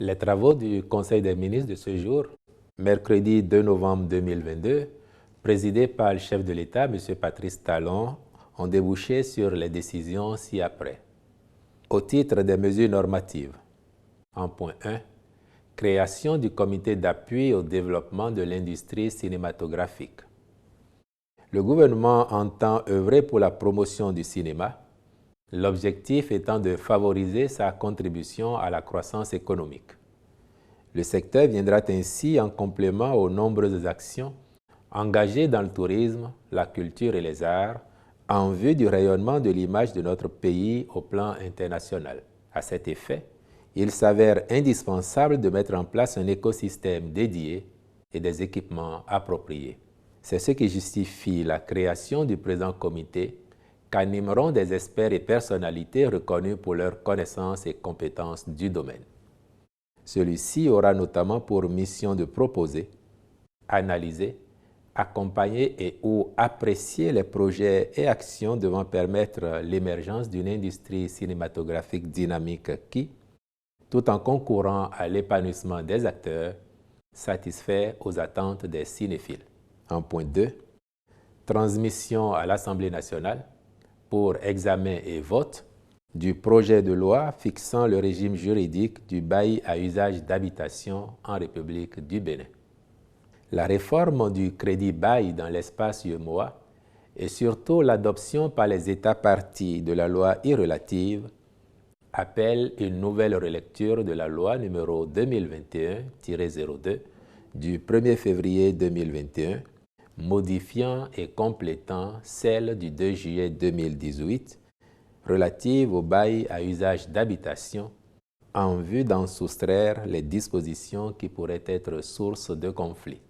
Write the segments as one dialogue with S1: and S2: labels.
S1: Les travaux du Conseil des ministres de ce jour, mercredi 2 novembre 2022, présidés par le chef de l'État, M. Patrice Talon, ont débouché sur les décisions ci-après. Au titre des mesures normatives, en point 1, création du comité d'appui au développement de l'industrie cinématographique. Le gouvernement entend œuvrer pour la promotion du cinéma, l'objectif étant de favoriser sa contribution à la croissance économique. Le secteur viendra ainsi en complément aux nombreuses actions engagées dans le tourisme, la culture et les arts, en vue du rayonnement de l'image de notre pays au plan international. À cet effet, il s'avère indispensable de mettre en place un écosystème dédié et des équipements appropriés. C'est ce qui justifie la création du présent comité qu'animeront des experts et personnalités reconnus pour leurs connaissances et compétences du domaine. Celui-ci aura notamment pour mission de proposer, analyser, accompagner et ou apprécier les projets et actions devant permettre l'émergence d'une industrie cinématographique dynamique qui, tout en concourant à l'épanouissement des acteurs, satisfait aux attentes des cinéphiles. En point 2, transmission à l'Assemblée nationale pour examen et vote du projet de loi fixant le régime juridique du bail à usage d'habitation en République du Bénin. La réforme du crédit bail dans l'espace UEMOA et surtout l'adoption par les États parties de la loi relative appellent une nouvelle relecture de la loi numéro 2021-02 du 1er février 2021, modifiant et complétant celle du 2 juillet 2018 relative au bail à usage d'habitation en vue d'en soustraire les dispositions qui pourraient être source de conflits.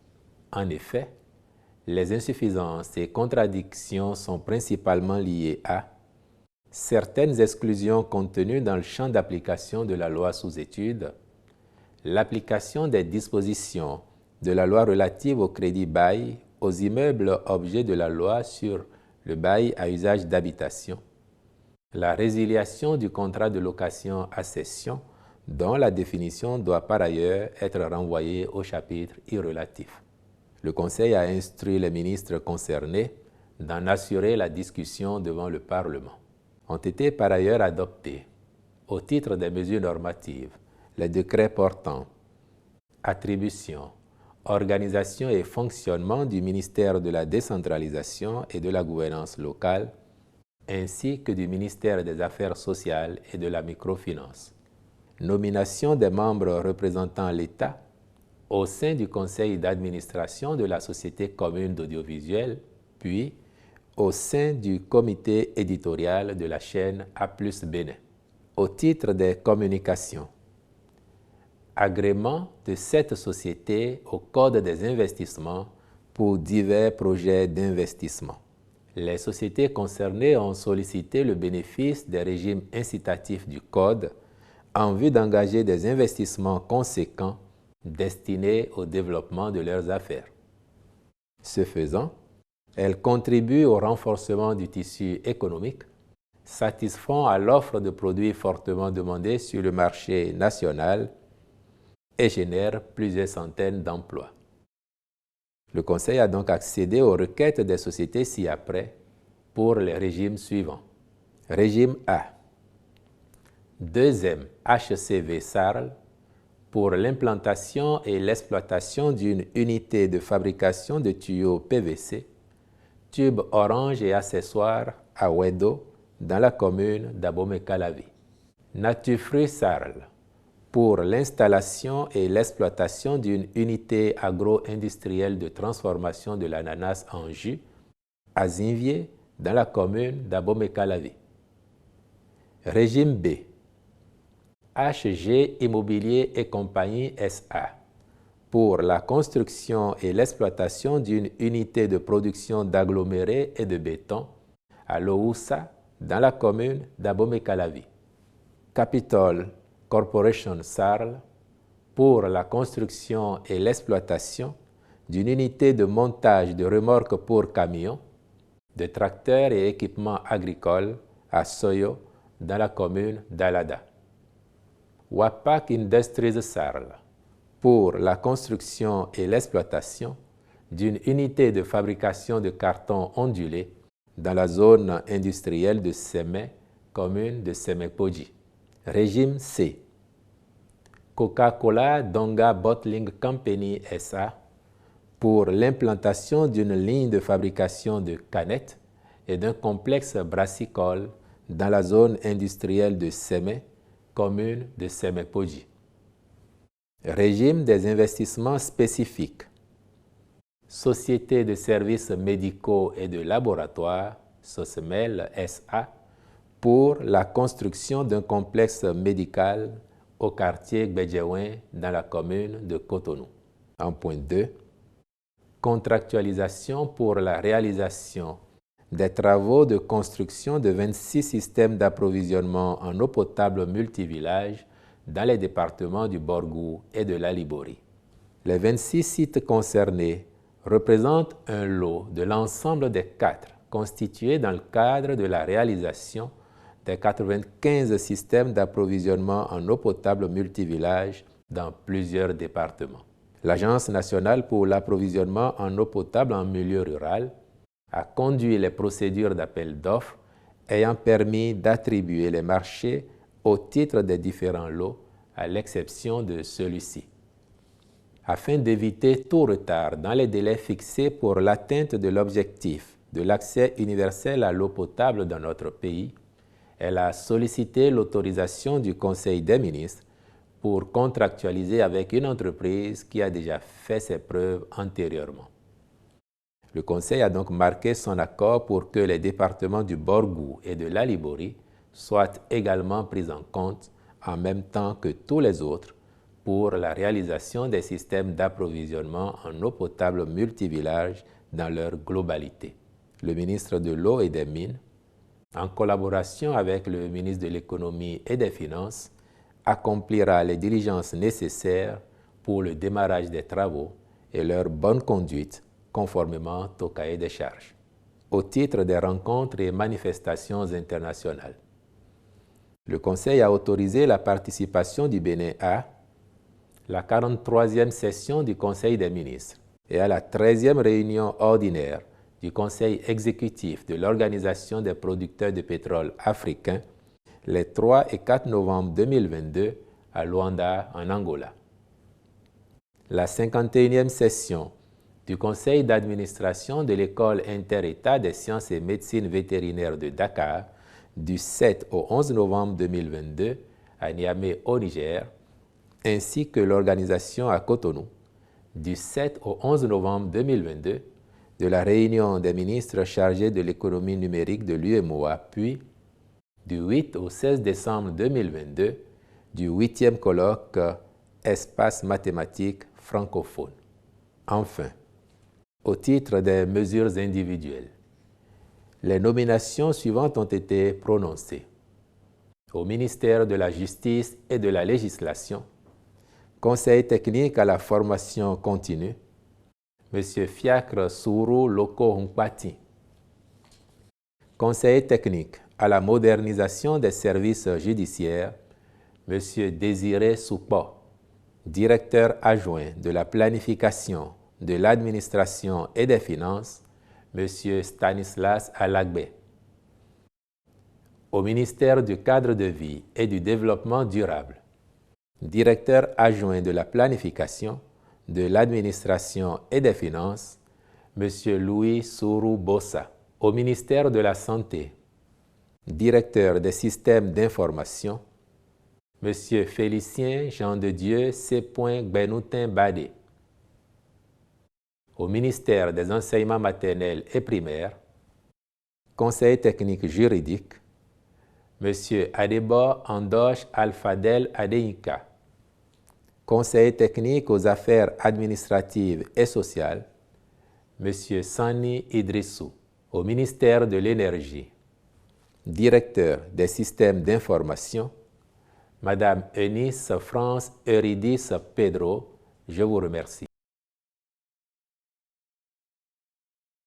S1: En effet, les insuffisances et contradictions sont principalement liées à certaines exclusions contenues dans le champ d'application de la loi sous étude, l'application des dispositions de la loi relative au crédit bail aux immeubles objets de la loi sur le bail à usage d'habitation, la résiliation du contrat de location à cession dont la définition doit par ailleurs être renvoyée au chapitre relatif. Le Conseil a instruit les ministres concernés d'en assurer la discussion devant le Parlement. Ont été par ailleurs adoptés, au titre des mesures normatives, les décrets portant attribution, organisation et fonctionnement du ministère de la décentralisation et de la gouvernance locale, ainsi que du ministère des Affaires sociales et de la microfinance. Nomination des membres représentant l'État au sein du conseil d'administration de la Société commune d'audiovisuel, puis au sein du comité éditorial de la chaîne A+ Bénin. Au titre des communications, agrément de cette société au Code des investissements pour divers projets d'investissement. Les sociétés concernées ont sollicité le bénéfice des régimes incitatifs du Code en vue d'engager des investissements conséquents destinés au développement de leurs affaires. Ce faisant, elles contribuent au renforcement du tissu économique, satisfont à l'offre de produits fortement demandés sur le marché national et génèrent plusieurs centaines d'emplois. Le Conseil a donc accédé aux requêtes des sociétés ci-après pour les régimes suivants. Régime A. 2e HCV Sarl pour l'implantation et l'exploitation d'une unité de fabrication de tuyaux PVC, tubes orange et accessoires à Wedo dans la commune d'Abomey-Calavi. Natufruit Sarl pour l'installation et l'exploitation d'une unité agro-industrielle de transformation de l'ananas en jus à Zinvier dans la commune d'Abomey-Calavi. Régime B. HG Immobilier et compagnie SA pour la construction et l'exploitation d'une unité de production d'agglomérés et de béton à Loussa dans la commune d'Abomey-Calavi. Capitol Corporation Sarl pour la construction et l'exploitation d'une unité de montage de remorques pour camions, de tracteurs et équipements agricoles à Soyo dans la commune d'Alada. Wapak Industries Sarl pour la construction et l'exploitation d'une unité de fabrication de carton ondulé dans la zone industrielle de Sémé, commune de Sémé-Podji. Régime C. Coca-Cola Donga Bottling Company SA pour l'implantation d'une ligne de fabrication de canettes et d'un complexe brassicole dans la zone industrielle de Sémé, commune de Sémé-Podji. Régime des investissements spécifiques. Société de services médicaux et de laboratoires, SOSMEL SA, pour la construction d'un complexe médical au quartier Gbedjewen dans la commune de Cotonou. En point 2, contractualisation pour la réalisation des travaux de construction de 26 systèmes d'approvisionnement en eau potable multivillage dans les départements du Borgou et de la Libori. Les 26 sites concernés représentent un lot de l'ensemble des 4 constitués dans le cadre de la réalisation des 95 systèmes d'approvisionnement en eau potable multivillage dans plusieurs départements. L'Agence nationale pour l'approvisionnement en eau potable en milieu rural a conduit les procédures d'appel d'offres ayant permis d'attribuer les marchés au titre des différents lots, à l'exception de celui-ci. Afin d'éviter tout retard dans les délais fixés pour l'atteinte de l'objectif de l'accès universel à l'eau potable dans notre pays, elle a sollicité l'autorisation du Conseil des ministres pour contractualiser avec une entreprise qui a déjà fait ses preuves antérieurement. Le Conseil a donc marqué son accord pour que les départements du Borgou et de la Libori soient également pris en compte en même temps que tous les autres pour la réalisation des systèmes d'approvisionnement en eau potable multivillage dans leur globalité. Le ministre de l'Eau et des Mines, en collaboration avec le ministre de l'Économie et des Finances, accomplira les diligences nécessaires pour le démarrage des travaux et leur bonne conduite conformément au cahier des charges. Au titre des rencontres et manifestations internationales, le Conseil a autorisé la participation du Bénin à la 43e session du Conseil des ministres et à la 13e réunion ordinaire du Conseil exécutif de l'Organisation des producteurs de pétrole africains les 3 et 4 novembre 2022 à Luanda, en Angola. La 51e session du Conseil d'administration de l'École inter-État des sciences et médecine vétérinaire de Dakar du 7 au 11 novembre 2022 à Niamey au Niger, ainsi que l'organisation à Cotonou du 7 au 11 novembre 2022 de la réunion des ministres chargés de l'économie numérique de l'UEMOA, puis du 8 au 16 décembre 2022 du 8e colloque Espace mathématique francophone. Enfin, au titre des mesures individuelles, les nominations suivantes ont été prononcées. Au ministère de la Justice et de la Législation, Conseil technique à la formation continue, M. Fiacre Sourou Loko Hunkpati. Conseil technique à la modernisation des services judiciaires, M. Désiré Soupo. Directeur adjoint de la planification, de l'administration et des finances, M. Stanislas Alagbe. Au ministère du Cadre de vie et du Développement durable, Directeur adjoint de la planification, de l'administration et des finances, M. Louis Sourou Bossa. Au ministère de la Santé, Directeur des systèmes d'information, M. Félicien Jean de Dieu C. Benoutin Badé. Au ministère des Enseignements maternels et primaires, Conseil technique juridique, M. Adebo Andoche Alfadel Adeyinka. Conseil technique aux affaires administratives et sociales, M. Sani Idrissou. Au ministère de l'Énergie, Directeur des systèmes d'information, Madame Eunice France Eurydice Pedro, je vous remercie.